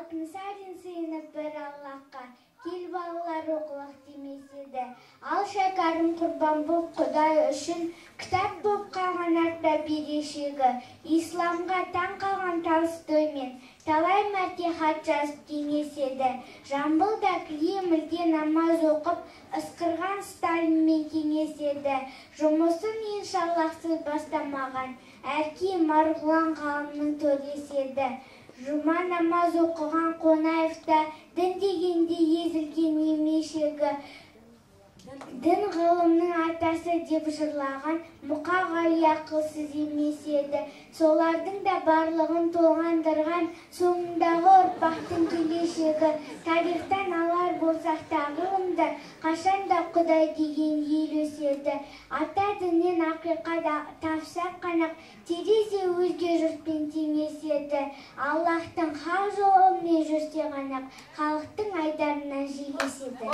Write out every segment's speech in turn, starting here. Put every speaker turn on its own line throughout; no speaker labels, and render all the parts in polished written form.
Алтынсарин сыйынып бір Аллахқа, кел балалар оқылық демес еді. Ал шәкәрім құрбан боп Құдай үшін, кітап боп қалған артта берешегі. Исламға таң қалған Толстоймен талай мәрте хат жазып кеңес еді. Жамбылда Кремльде намаз оқып, ысқырған Сталинмен кеңес еді. Жұмысын иншаллахсыз бастамаған Әрки Марғұлан ғалымның төресі еді. Жұма намаз оқыған Қонаевта дін дегенде езілген емешегі. Дін ғылымның атасы деп жырлаған Мұқағали ақылсыз емес еді. Солардың да барлығын толғандырған соңындағы ұрпақтың келешегі. Тарихтан алар болсақ та ғылымды, қашанда Құдай деген ел өседі. Ата діннен ақиқат тапсақ қана терезе өзге жұртпен теңеседі. Аллахтың хақ жолымен жүрсе ғана халықтың айдарынан жегеседі.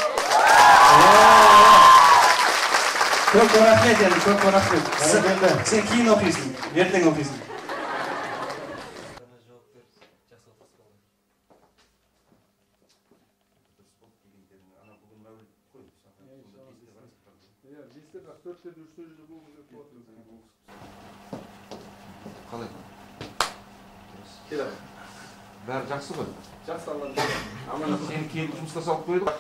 Көп рахмет енді, көп рахмет. Сен кейін оқисың, ертең оқисың.
Қалай? Бәрі жақсы ғой?
Жақсы алған.
Сен келіп жұмысқа салып қойдық.